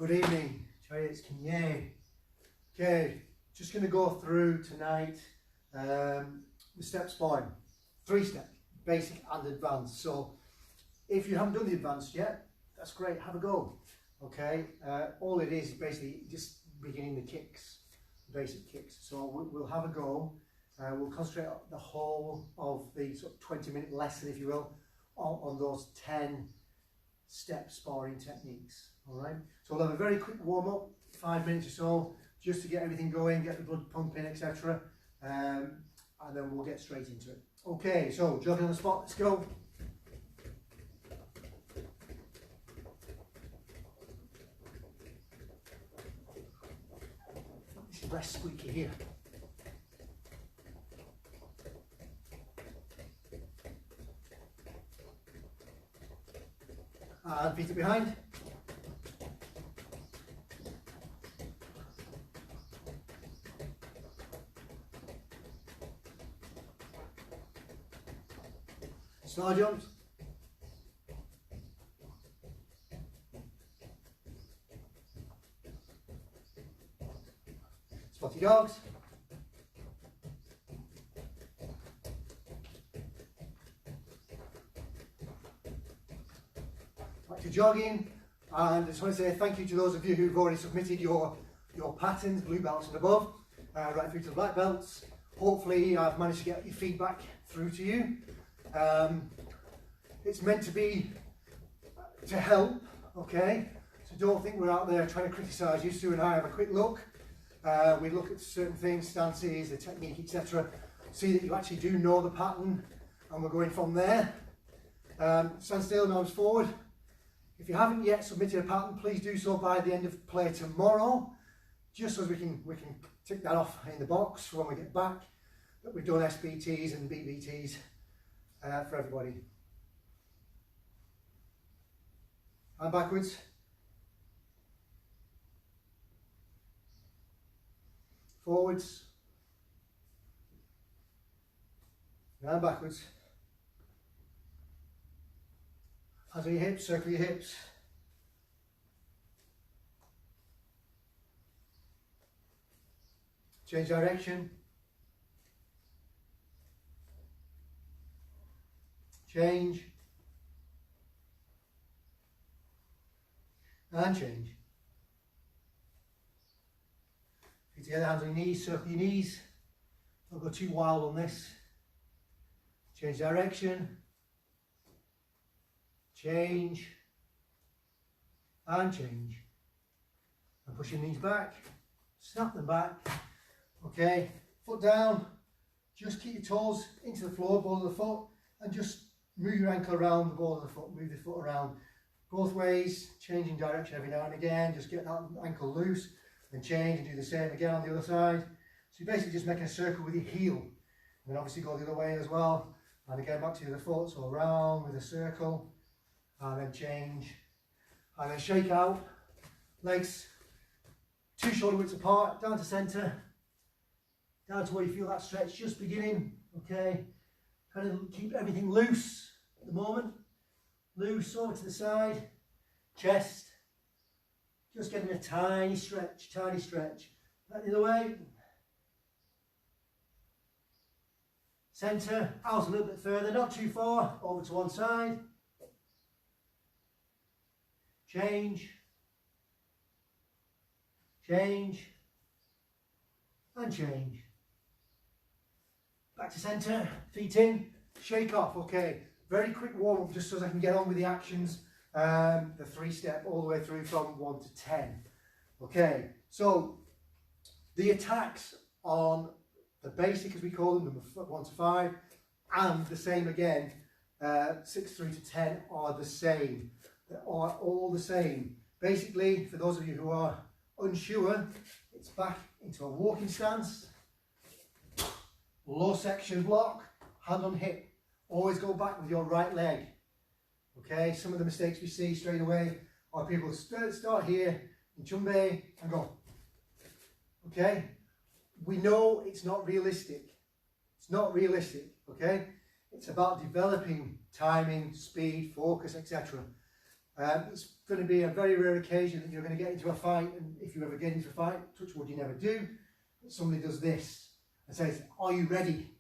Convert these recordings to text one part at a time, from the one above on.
Good evening, Chariots Kinye. Okay, just going to go through tonight the step sparring. 3-step, basic and advanced. So if you haven't done the advanced yet, that's great, have a go. Okay, all it is basically just beginning the kicks, basic kicks. So we'll have a go. We'll concentrate on the whole of the sort of 20-minute lesson, if you will, on those 10 step sparring techniques. All right, so we'll have a very quick warm-up, 5 minutes or so, just to get everything going, get the blood pumping, etc. And then we'll get straight into it. Okay, so jogging on the spot, let's go. This is less squeaky here. And feet up behind. Star jumps. Spotty dogs. Back to jogging, and I just want to say thank you to those of you who've already submitted your patterns, blue belts and above, right through to the black belts. Hopefully I've managed to get your feedback through to you. It's meant to be to help, okay? So don't think we're out there trying to criticise you. Sue and I have a quick look. We look at certain things, stances, the technique, etc. See that you actually do know the pattern, and we're going from there. Stand still, arms forward. If you haven't yet submitted a pattern, please do so by the end of play tomorrow, just so we can tick that off in the box for when we get back, that we've done SBTs and BBTs for everybody. And backwards. Forwards. And backwards. Hands on your hips, circle your hips. Change direction. Change. And change. Feet together, hands on your knees, circle your knees. Don't go too wild on this. Change direction. Change. And change. And push your knees back. Snap them back. Okay, foot down. Just keep your toes into the floor, ball of the foot, and just move your ankle around the ball of the foot. Move the foot around both ways, changing direction every now and again. Just get that ankle loose and change, and do the same again on the other side. So you're basically just making a circle with your heel, and then obviously go the other way as well, and again back to the other foot. So around with a circle, and then change, and then shake out. Legs 2 shoulder widths apart, down to centre, down to where you feel that stretch just beginning. Okay, kind of keep everything loose at the moment. Loose over to the side, chest, just getting a tiny stretch, Back the other way. Centre, out a little bit further, not too far, over to one side. Change, change, and change. Back to centre, feet in, shake off. Okay, very quick warm up just so I can get on with the actions. The 3-step all the way through from 1 to 10. Okay, so the attacks on the basic, as we call them, number 1 to 5, and the same again, 6 through to 10 are the same. They are all the same. Basically, for those of you who are unsure, it's back into a walking stance, low section block, hand on hip. Always go back with your right leg. Okay, some of the mistakes we see straight away are people start here in chumbe and go. Okay, we know it's not realistic. It's not realistic, okay? It's about developing timing, speed, focus, etc. It's going to be a very rare occasion that you're going to get into a fight, and if you ever get into a fight, touch wood, you never do, but somebody does this and says, are you ready?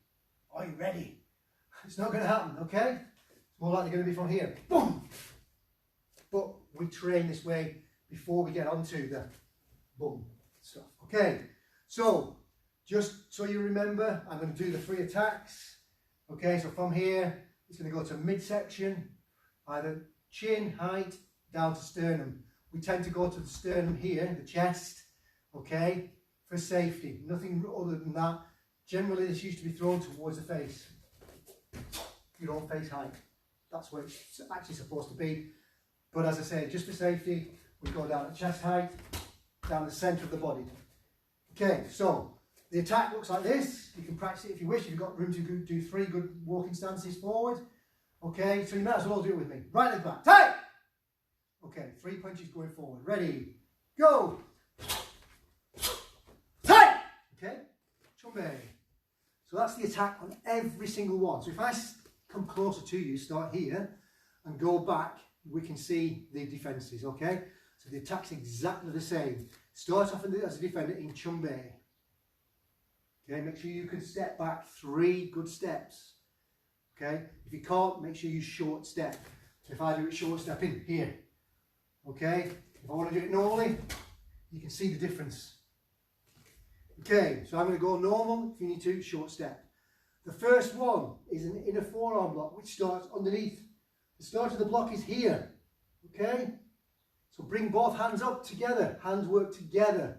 Are you ready? It's not going to happen, okay? It's more likely going to be from here. Boom! But we train this way before we get onto the boom stuff. Okay, so just so you remember, I'm going to do the 3 attacks. Okay, so from here, it's going to go to midsection, either chin, height, down to sternum. We tend to go to the sternum here, the chest, okay, for safety. Nothing other than that. Generally, this used to be thrown towards the face, your own face height. That's where it's actually supposed to be. But as I say, just for safety, we go down to chest height, down the centre of the body. Okay, so the attack looks like this. You can practice it if you wish. You've got room to do 3 good walking stances forward. Okay, so you might as well do it with me. Right leg back, take! Okay, 3 punches going forward. Ready, go! Take! Okay, chumbe. So that's the attack on every single one. So if I come closer to you, start here, and go back, we can see the defences, okay? So the attack's exactly the same. Start off as a defender in chumbe. Okay, make sure you can step back 3 good steps. Okay, if you can't, make sure you short step. So if I do it short step in here, okay, if I want to do it normally, you can see the difference. Okay, so I'm going to go normal. If you need to, short step. The first one is an inner forearm block, which starts underneath. The start of the block is here. Okay, so bring both hands up together. Hands work together.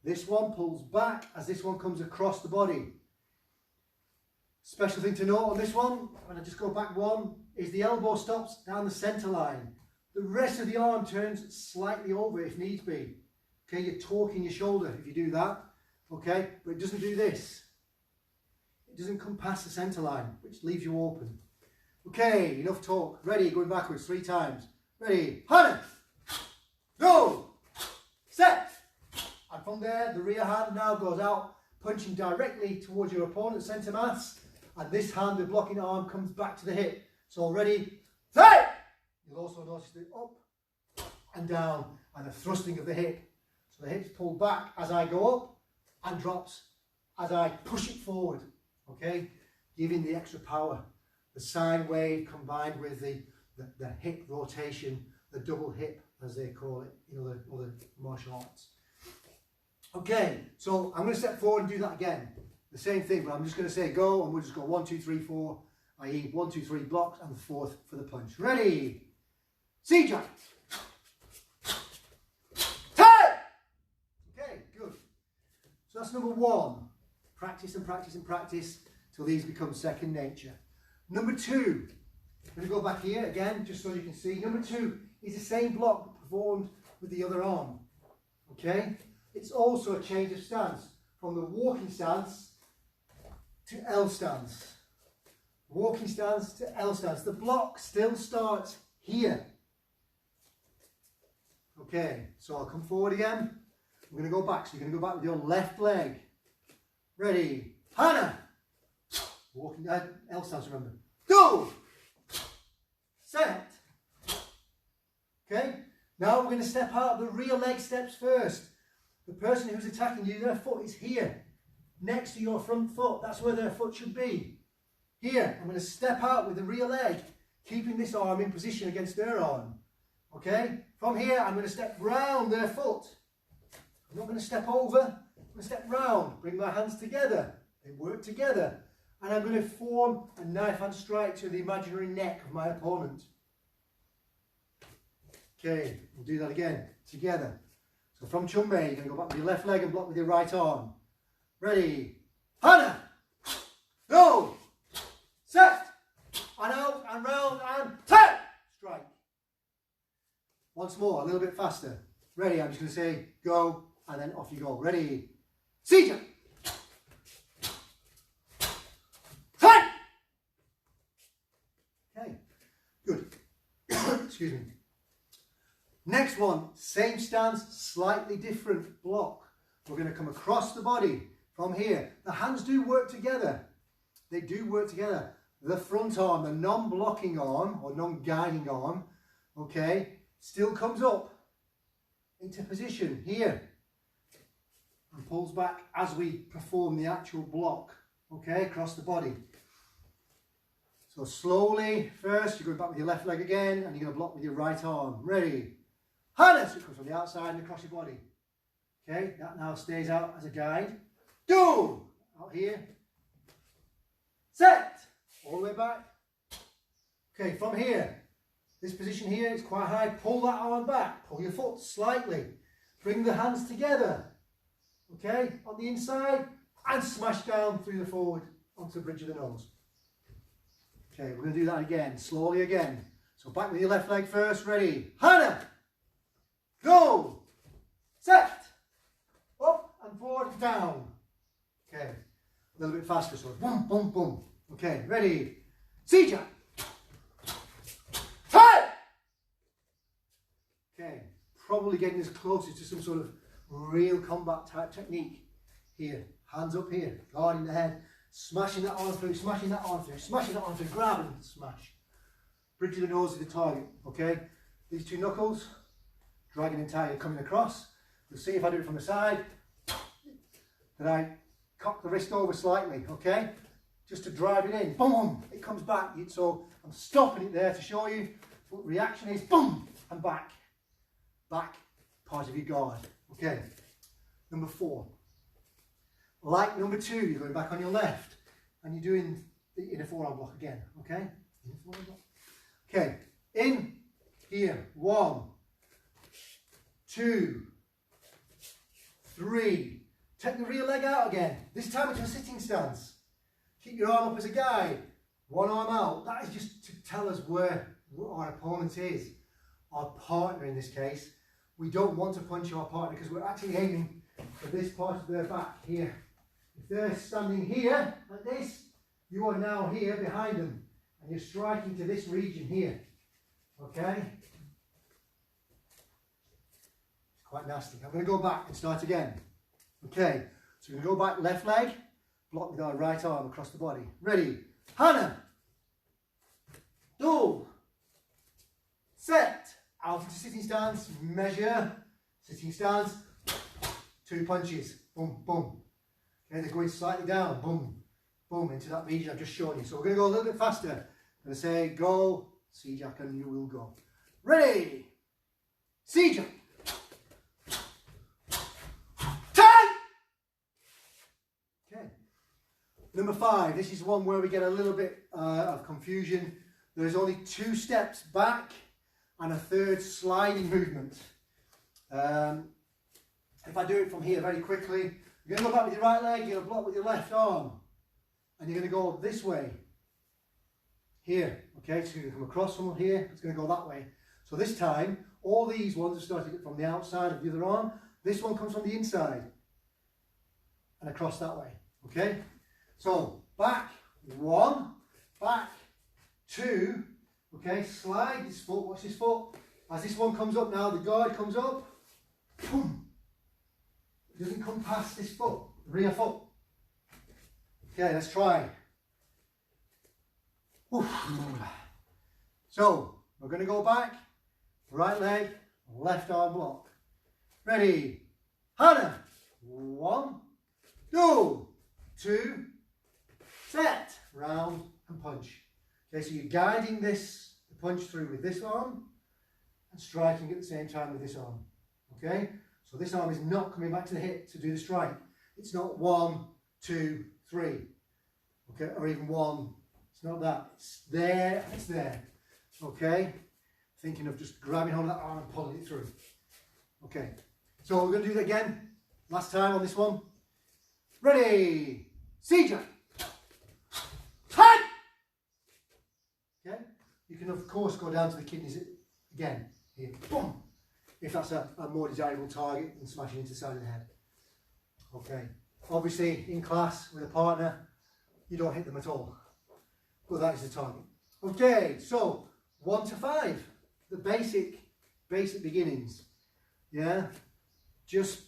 This one pulls back as this one comes across the body. Special thing to note on this one, when I just go back 1, is the elbow stops down the centre line. The rest of the arm turns slightly over if needs be. Okay, you're torquing your shoulder if you do that. Okay, but it doesn't do this. It doesn't come past the centre line, which leaves you open. Okay, enough talk. Ready, going backwards 3 times. Ready, Hana, go, set. And from there, the rear hand now goes out, punching directly towards your opponent's centre mass. And this hand, the blocking arm, comes back to the hip. So ready, take! You'll also notice the up and down and the thrusting of the hip. So the hips pull back as I go up and drops as I push it forward. Okay, giving the extra power. The sine wave combined with the hip rotation, the double hip as they call it in other martial arts. Okay, so I'm going to step forward and do that again. The same thing, but I'm just going to say go, and we'll just go 1, 2, 3, 4, i.e. 1, 2, 3 blocks, and the 4th for the punch. Ready? Sija. Take! Okay, good. So that's number 1. Practice and practice and practice till these become second nature. Number 2, I'm going to go back here again, just so you can see. Number 2 is the same block performed with the other arm. Okay? It's also a change of stance from the walking stance to L stance. Walking stance to L stance. The block still starts here. Okay, so I'll come forward again. I'm going to go back. So you're going to go back with your left leg. Ready? Hana! Walking L stance, remember. Go! Set. Okay, now we're going to step out. The rear leg steps first. The person who's attacking you, their foot is here, next to your front foot. That's where their foot should be. Here, I'm going to step out with the rear leg, keeping this arm in position against their arm. Okay? From here, I'm going to step round their foot. I'm not going to step over. I'm going to step round. Bring my hands together. They work together. And I'm going to form a knife hand strike to the imaginary neck of my opponent. Okay, we'll do that again, together. So from chumbe, you're going to go back with your left leg and block with your right arm. Ready? Hana! Go! Set! And out and round and take! Strike. Once more, a little bit faster. Ready? I'm just going to say go and then off you go. Ready? Sija! Take! Okay, good. Excuse me. Next one, same stance, slightly different block. We're going to come across the body from here. The hands do work together. They do work together. The front arm, the non-blocking arm or non-guiding arm, okay, still comes up into position here and pulls back as we perform the actual block, okay, across the body. So slowly, first you're going back with your left leg again and you're going to block with your right arm. Ready? Hana! So it comes from the outside and across your body. Okay, that now stays out as a guide. Do! Out here. Set! All the way back. Okay, from here, this position here is quite high. Pull that arm back. Pull your foot slightly. Bring the hands together. Okay, on the inside and smash down through the forward onto the bridge of the nose. Okay, we're going to do that again, slowly again. So back with your left leg first, ready. Hana! Go! Set! Up and forward, down. Okay, a little bit faster, so boom, boom, boom. Okay, ready. Sija! Hey! Okay, probably getting as close as to some sort of real combat type technique. Here, hands up here, guarding the head. Smashing that arm through, smashing that arm through, smashing that arm through, grab and smash. Bridge of the nose is the target, okay? These two knuckles, dragging entirely, coming across. You'll see if I do it from the side, that I cock the wrist over slightly, okay? Just to drive it in, boom, it comes back. So I'm stopping it there to show you what reaction is, boom, and back. Back, part of your guard, okay? Number 4. Like number 2, you're going back on your left and you're doing the inner forearm block again, okay? Inner forearm block. Okay, in here, 1, 2, 3. Take the rear leg out again. This time it's a sitting stance. Keep your arm up as a guide. One arm out. That is just to tell us where our opponent is. Our partner in this case. We don't want to punch our partner because we're actually aiming for this part of their back here. If they're standing here, like this, you are now here behind them. And you're striking to this region here. Okay? It's quite nasty. I'm going to go back and start again. Okay, so we're going to go back, left leg, block with our right arm across the body. Ready? Hana! Do! Set! Out into sitting stance, measure, sitting stance, 2 punches. Boom, boom. Okay, they're going slightly down, boom, boom, into that region I've just shown you. So we're going to go a little bit faster. I'm going to say go, Sijak, and you will go. Ready, Sijak. Time! Okay. Number 5, this is one where we get a little bit of confusion. There's only 2 steps back and a 3rd sliding movement. If I do it from here very quickly, you're going to go back with your right leg, you're going to block with your left arm. And you're going to go this way. Here. Okay, so you're going to come across from here, it's going to go that way. So this time, all these ones are starting from the outside of the other arm. This one comes from the inside. And across that way. Okay? So, back, 1, back, 2. Okay, slide this foot, watch this foot. As this one comes up now, the guard comes up. Boom. It doesn't come past this foot, rear foot. Okay, let's try. Oof. So, we're going to go back, right leg, left arm block. Ready, Hana. 1, 2, 2, set, round and punch. Okay, so you're guiding this punch through with this arm and striking at the same time with this arm. Okay, so this arm is not coming back to the hip to do the strike. It's not 1, 2, 3. Okay, or even 1. It's not that. It's there, it's there. Okay, thinking of just grabbing hold of that arm and pulling it through. Okay, so we're going to do that again. Last time on this one. Ready, Sija. Okay, you can of course go down to the kidneys again. Here, boom. If that's a more desirable target than smashing into the side of the head. Okay, obviously in class with a partner, you don't hit them at all. But that is the target. Okay, so 1 to 5, the basic beginnings. Yeah,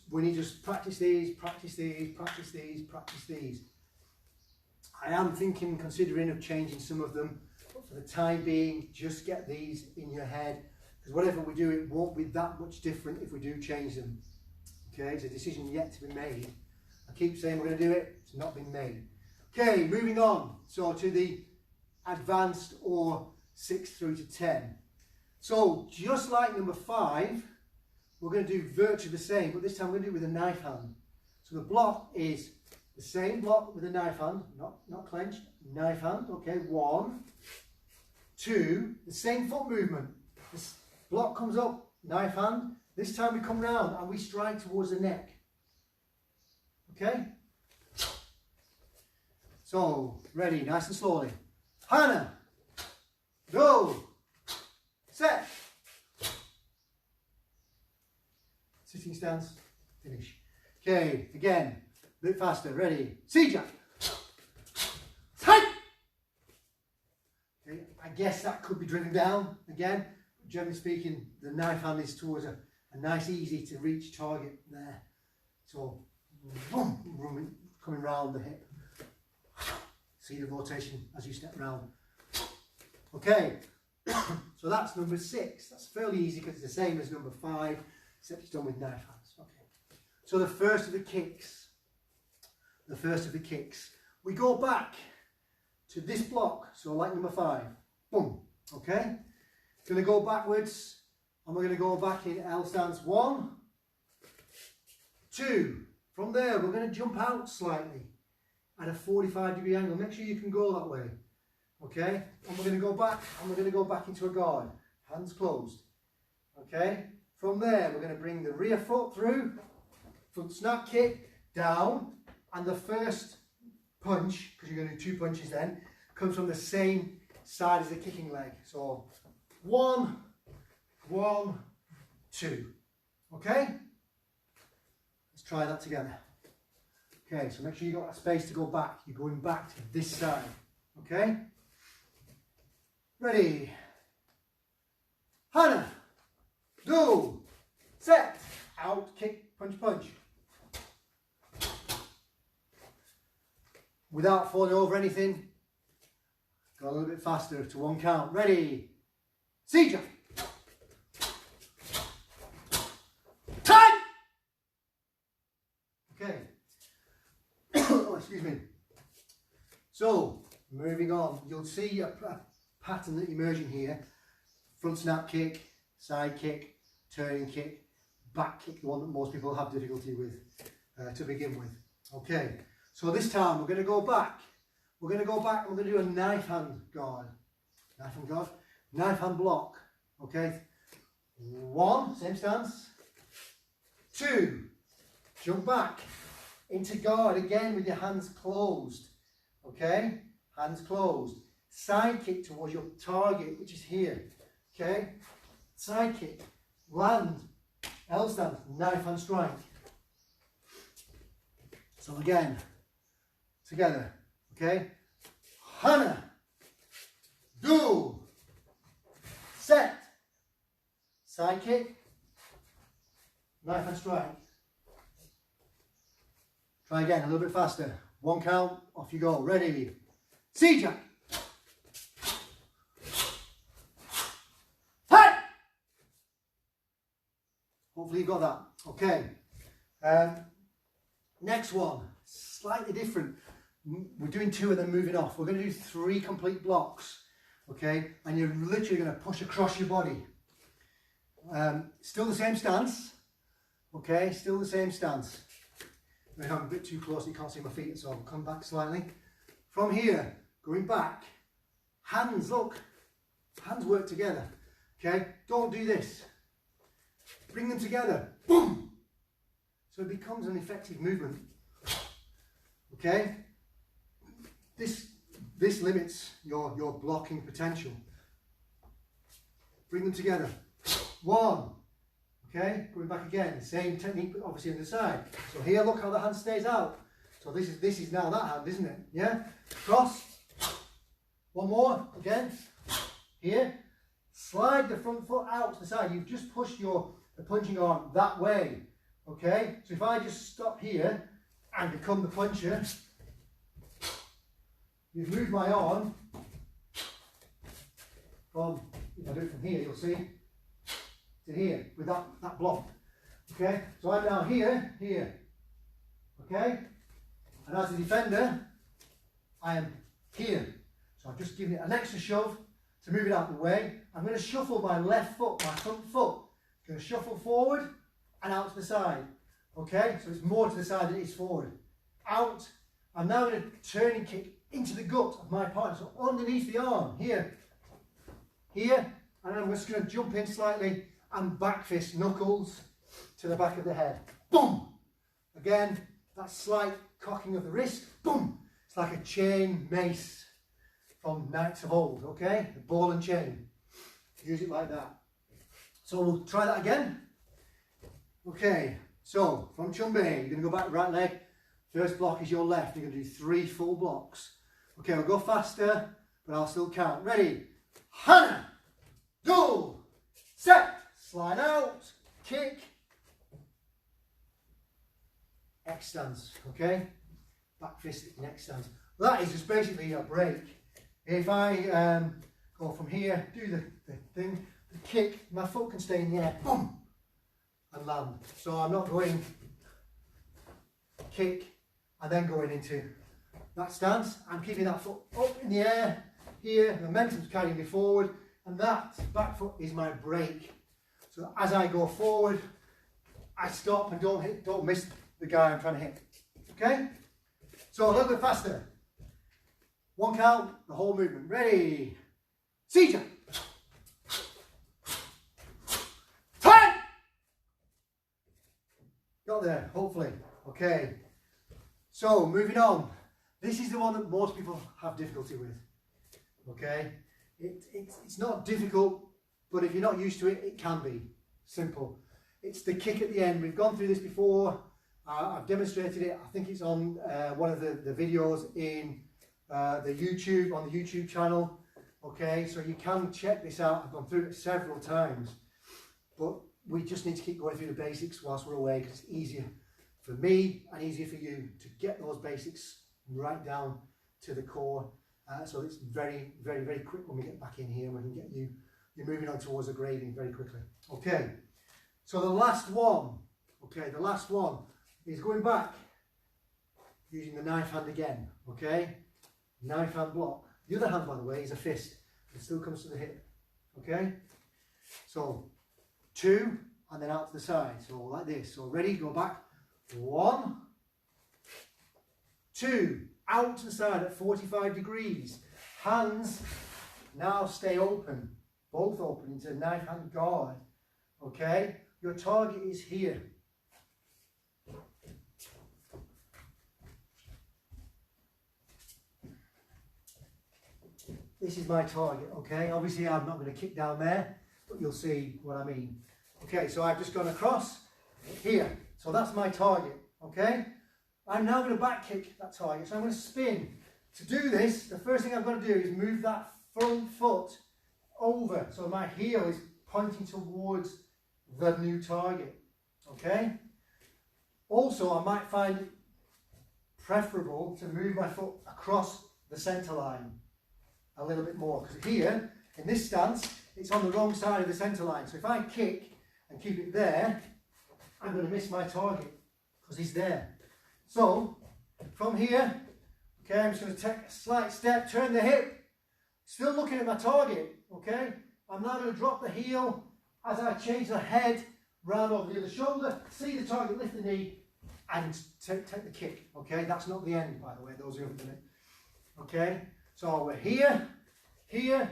when you just practice these, practice these, practice these, practice these. I am considering of changing some of them, but for the time being, just get these in your head because whatever we do, it won't be that much different if we do change them. Okay, it's a decision yet to be made. I keep saying we're going to do it, it's not been made. Okay, moving on, so to the advanced or 6 through to 10. So just like number 5, we're going to do virtually the same, but this time we're going to do it with a knife hand. So the block is the same block with a knife hand, not clenched, knife hand. Okay, 1, 2, the same foot movement. This block comes up, knife hand. This time we come round and we strike towards the neck. Okay? So, ready, nice and slowly. Hana, go, set. Sitting stance, finish. Okay, again, a bit faster, ready, Sijak. Tight. Okay, I guess that could be driven down again. Generally speaking, the knife hand is towards a nice, easy to reach target there. So, boom, coming round the hip. See the rotation as you step round. Okay, so that's number 6. That's fairly easy because it's the same as number 5, except it's done with knife hands. Okay. So the first of the kicks. We go back to this block, so like number 5. Boom. Okay. Going to go backwards, and we're going to go back in L stance 1, 2. From there, we're going to jump out slightly at a 45-degree angle. Make sure you can go that way. Okay, and we're going to go back, and we're going to go back into a guard, hands closed. Okay, from there we're going to bring the rear foot through, front snap kick, down, and the first punch, because you're going to do 2 punches then, comes from the same side as the kicking leg. So 1, 1, 2. Okay, let's try that together. Okay, so make sure you've got a space to go back. You're going back to this side. Okay, ready, Hana, go, set, out, kick, punch, punch. Without falling over anything, go a little bit faster to 1 count. Ready, Sija. Time! Okay. Oh, excuse me. So, moving on, you'll see a pattern that emerging here. Front snap kick, side kick, turning kick, back kick, the one that most people have difficulty with to begin with. Okay, so this time we're going to go back. We're going to go back and we're going to do a knife hand guard. Knife hand guard, knife hand block. Okay, 1, same stance. 2, jump back into guard again with your hands closed. Okay, hands closed. Side kick towards your target, which is here. Okay, side kick, land, L stance, knife hand strike. So again, together. Okay, Hana, do, set, side kick, knife hand strike. Try again, a little bit faster. 1 count, off you go. Ready, Sijak. Hey! Hopefully you got that. Okay. Next one, slightly different. We're doing 2 and then moving off. We're going to do 3 complete blocks. Okay, and you're literally going to push across your body. Still the same stance. Okay, still the same stance. I'm a bit too close, you can't see my feet, so I'll come back slightly. From here, going back, hands, look, hands work together. Okay, don't do this. Bring them together, boom. So it becomes an effective movement. Okay, this limits your blocking potential. Bring them together. 1. Okay, going back again, same technique, but obviously on the side. So here, look how the hand stays out. So this is now that hand, isn't it? Yeah. Cross. 1 more again. Here. Slide the front foot out to the side. You've just pushed the punching arm that way. Okay. So if I just stop here and become the puncher, you've moved my arm from. If I do it from here, you'll see. to here with that block. Okay, so I'm now here, here. Okay, and as a defender, I am here. So I'm just giving it an extra shove to move it out of the way. I'm going to shuffle my left foot, my front foot. It's going to shuffle forward and out to the side. Okay, so it's more to the side than it is forward. Out. I'm now going to turn and kick into the gut of my partner. So underneath the arm, here, here, and I'm just going to jump in slightly and back fist knuckles to the back of the head. Boom! Again, that slight cocking of the wrist. Boom! It's like a chain mace from knights of old, okay? The ball and chain. Use it like that. So we'll try that again. Okay, so from Chumbe, you're going to go back right leg. First block is your left. You're going to do 3 full blocks. Okay, we'll go faster, but I'll still count. Ready? Hana! Go! Set! Slide out. Kick. X stance, okay? Back fist in X stance. That is just basically a break. If I go from here, do the thing, the kick, my foot can stay in the air, boom, and land. So I'm not going kick and then going into that stance. I'm keeping that foot up in the air here, momentum's carrying me forward, and that back foot is my break. So as I go forward, I stop and don't miss the guy I'm trying to hit. Okay? So a little bit faster. 1 count, the whole movement. Ready? Seizure. Time! Got there, hopefully. Okay. So moving on. This is the one that most people have difficulty with. Okay? It's not difficult, but if you're not used to it, it can be. Simple. It's the kick at the end. We've gone through this before. I've demonstrated it. I think it's on one of the videos in on the YouTube channel. Okay, so you can check this out. I've gone through it several times, but we just need to keep going through the basics whilst we're away, because it's easier for me and easier for you to get those basics right down to the core. So it's very, very, very quick when we get back in here, and we can get you're moving on towards the grading very quickly. Okay, so the last one. Okay, the last one is going back using the knife hand again. Okay, knife hand block. The other hand, by the way, is a fist. It still comes to the hip. Okay, so 2 and then out to the side. So like this. So ready, go back. 1, 2, out to the side at 45 degrees. Hands now stay open, both open into knife hand guard. Okay, your target is here. This is my target, okay? Obviously I'm not going to kick down there, but you'll see what I mean. Okay, so I've just gone across here. So that's my target, okay? I'm now going to back kick that target. So I'm going to spin. To do this, the first thing I've got to do is move that front foot over. So my heel is pointing towards the new target, okay? Also, I might find it preferable to move my foot across the centre line a little bit more, because here in this stance it's on the wrong side of the centre line. So if I kick and keep it there, I'm going to miss my target because he's there. So from here, okay, I'm just going to take a slight step, turn the hip, still looking at my target. Okay, I'm now going to drop the heel as I change the head round over the other shoulder, see the target, lift the knee, and take the kick. Okay, that's not the end, by the way, those who haven't done it. Okay, so we're here, here,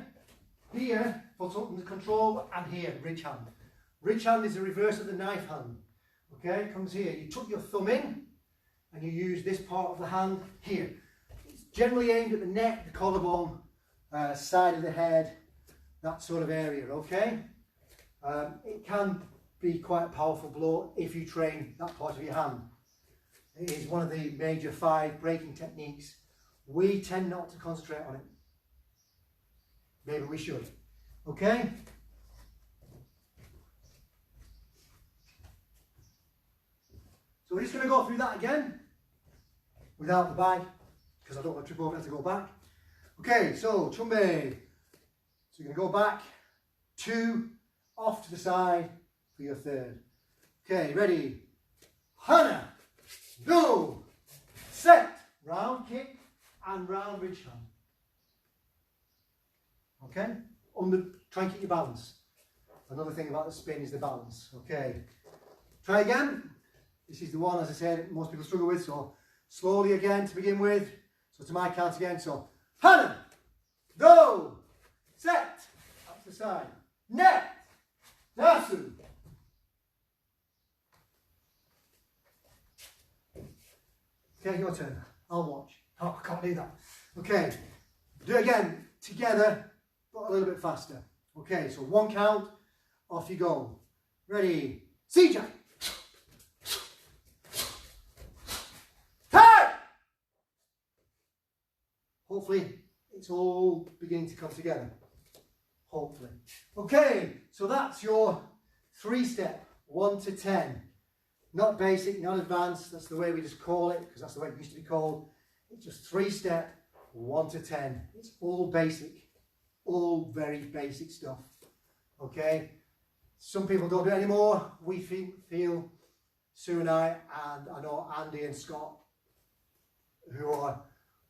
here, foot up under control, and here, ridge hand. Ridge hand is the reverse of the knife hand. Okay, comes here. You tuck your thumb in, and you use this part of the hand here. It's generally aimed at the neck, the collarbone, side of the head, that sort of area. Okay, it can be quite a powerful blow if you train that part of your hand. It is one of the major 5 breaking techniques. We tend not to concentrate on it. Maybe we should. Okay? So we're just going to go through that again without the bag, because I don't want to trip over it as I go back. Okay, so Chumbe. So you're going to go back, 2, off to the side, for your third. Okay, ready? Hana, go, set, round kick and round ridge hand. Okay, try and keep your balance. Another thing about the spin is the balance. Okay, try again. This is the one, as I said, most people struggle with, so slowly again to begin with. So to my count again, so Hana, go, set, up to the side, net, dasu. Okay, your turn. I'll watch. Oh, I can't do that. Okay, do it again, together, but a little bit faster. Okay, so one count, off you go. Ready, Sijai. Hey! Hopefully, it's all beginning to come together. Hopefully. Okay, so that's your 3-step, 1 to 10. Not basic, not advanced, that's the way we just call it, because that's the way it used to be called. It's just 3-step, 1 to 10. It's all basic, all very basic stuff. Okay? Some people don't do it anymore. We feel Sue and I know Andy and Scott, who are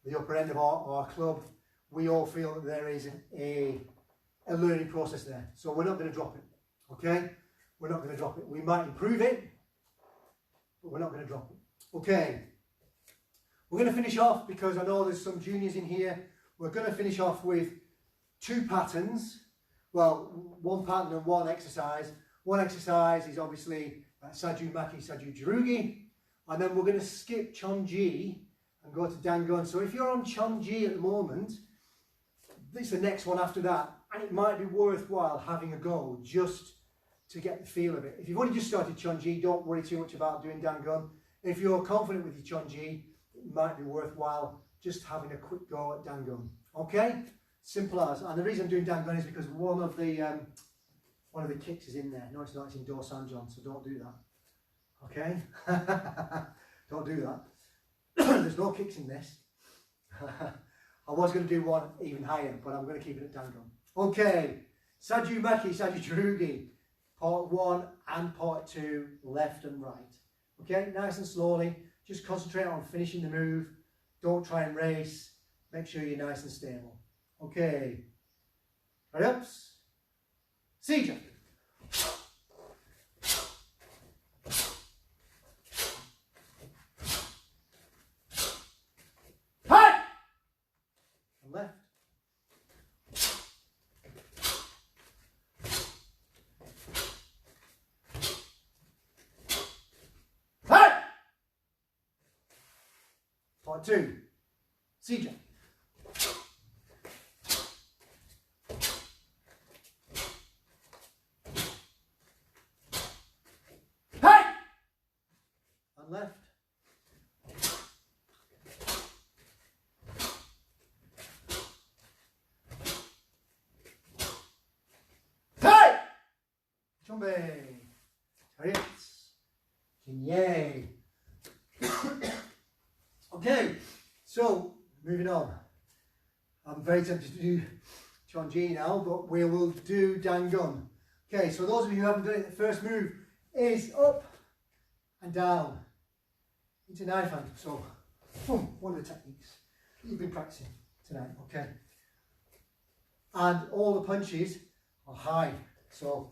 the upper end of our club, we all feel that there is a learning process there. So we're not going to drop it. Okay? We're not going to drop it. We might improve it, but we're not going to drop it. Okay, we're going to finish off, because I know there's some juniors in here, we're going to finish off with 2 patterns. Well, 1 pattern and 1 exercise. 1 exercise is obviously Saju Maki, Saju Jirugi, and then we're going to skip Chonji and go to Dangun. So if you're on Chonji at the moment, this is the next one after that, and it might be worthwhile having a go just to get the feel of it. If you've only just started Chonji, don't worry too much about doing Dangun. If you're confident with your Chonji, it might be worthwhile just having a quick go at Dangun. Okay? Simple as. And the reason I'm doing Dangun is because one of the kicks is in there. No, it's not. It's in Do Sanjon, so don't do that. Okay? Don't do that. There's no kicks in this. I was going to do one even higher, but I'm going to keep it at Dangun. Okay. Saju Maki, Saju Jirugi. Part 1 and part 2, left and right. Okay, nice and slowly. Just concentrate on finishing the move. Don't try and race. Make sure you're nice and stable. Okay. Ready ups. Sija. Hi! And left. Part 2, Sija. Hey! And left. Hey! Chombe. Chariots. Jinye. Okay, so moving on. I'm very tempted to do Chonji now, but we will do Dangun. Okay, so those of you who haven't done it, the first move is up and down into knife hand. So, boom, one of the techniques that you've been practicing tonight, okay? And all the punches are high, so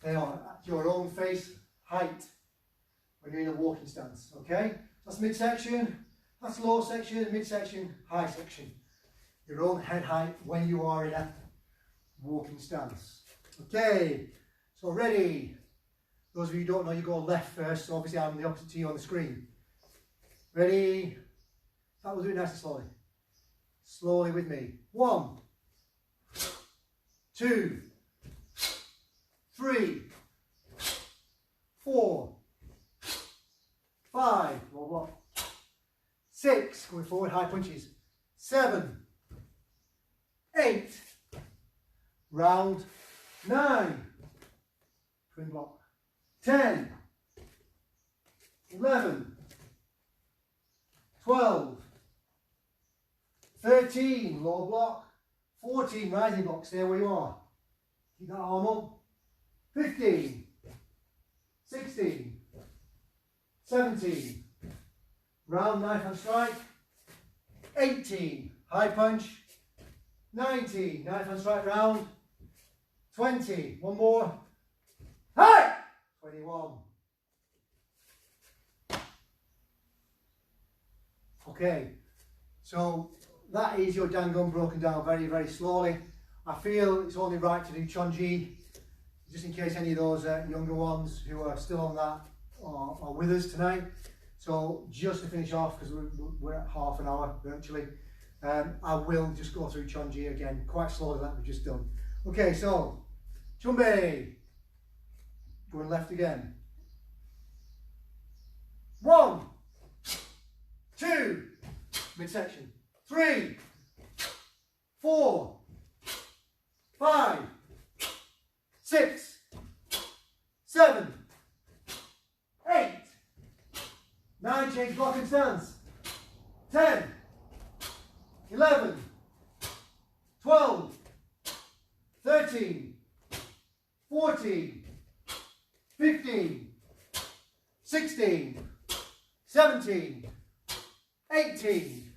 they are at your own face height when you're in a walking stance, okay? That's midsection. That's low section, midsection, high section. Your own head height when you are in a walking stance. Okay, so ready. Those of you who don't know, you go left first, so obviously I'm the opposite to you on the screen. Ready? That will do it nice and slowly. Slowly with me. 1, 2, 3, 4, 5, roll block. 6, going forward, high punches. 7, 8, round. 9, twin block. 10, 11, 12, 13, low block. 14, rising block, stay where you are. Keep that arm up. 15, 16, 17, round knife hand strike, 18, high punch, 19, knife hand strike round, 20, one more, high, 21. Okay, so that is your Dangun broken down very, very slowly. I feel it's only right to do Chonji, just in case any of those younger ones who are still on that are with us tonight. So just to finish off, because we're at half an hour virtually, I will just go through Chonji again, quite slowly like we've just done. Okay, so Chunbei, going left again. 1, 2, midsection. 3, 4, 5, 6, 7, 8, 9, change block and stance. 10, 11, 12, 13, 14, 15, 16, 17, 18,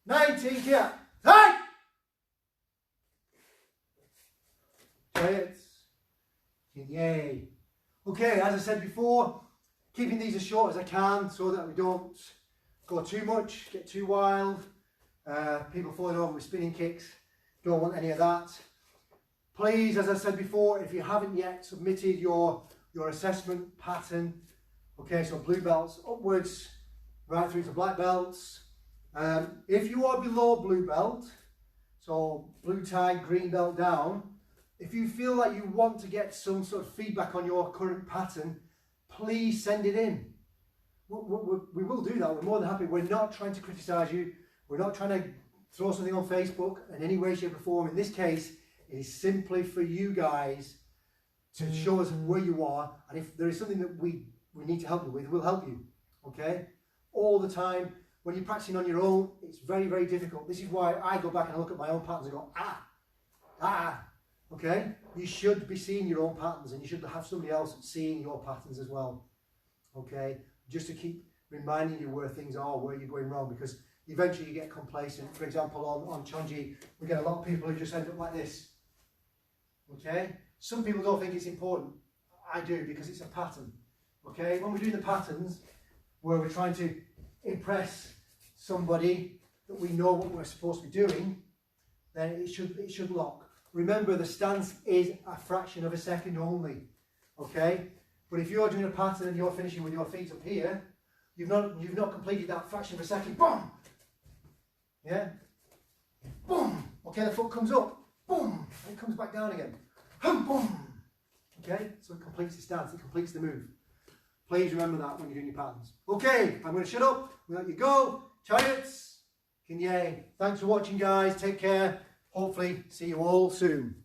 19, yeah. Hey! Giants. Yay. Okay, as I said before, keeping these as short as I can so that we don't go too much, get too wild. People falling over with spinning kicks. Don't want any of that. Please, as I said before, if you haven't yet submitted your assessment pattern, okay, so blue belts upwards, right through to black belts. If you are below blue belt, so blue tie, green belt down, if you feel like you want to get some sort of feedback on your current pattern, please send it in. We will do that. We're more than happy. We're not trying to criticise you. We're not trying to throw something on Facebook in any way, shape or form. In this case, it is simply for you guys to show us where you are, and if there is something that we need to help you with, we'll help you. Okay? All the time. When you're practicing on your own, it's very, very difficult. This is why I go back and look at my own patterns and go, okay? You should be seeing your own patterns, and you should have somebody else seeing your patterns as well, okay? Just to keep reminding you where things are, where you're going wrong, because eventually you get complacent. For example, on Chonji, we get a lot of people who just end up like this, okay? Some people don't think it's important. I do, because it's a pattern, okay? When we're doing the patterns, where we're trying to impress somebody that we know what we're supposed to be doing, then it should lock. Remember, the stance is a fraction of a second only, okay? But if you're doing a pattern and you're finishing with your feet up here, you've not completed that fraction of a second. Boom! Yeah? Boom! Okay, the foot comes up. Boom! And it comes back down again. Boom! Okay? So it completes the stance, it completes the move. Please remember that when you're doing your patterns. Okay, I'm going to shut up. We'll let you go. Chariots, Kinye. Thanks for watching, guys. Take care. Hopefully, see you all soon.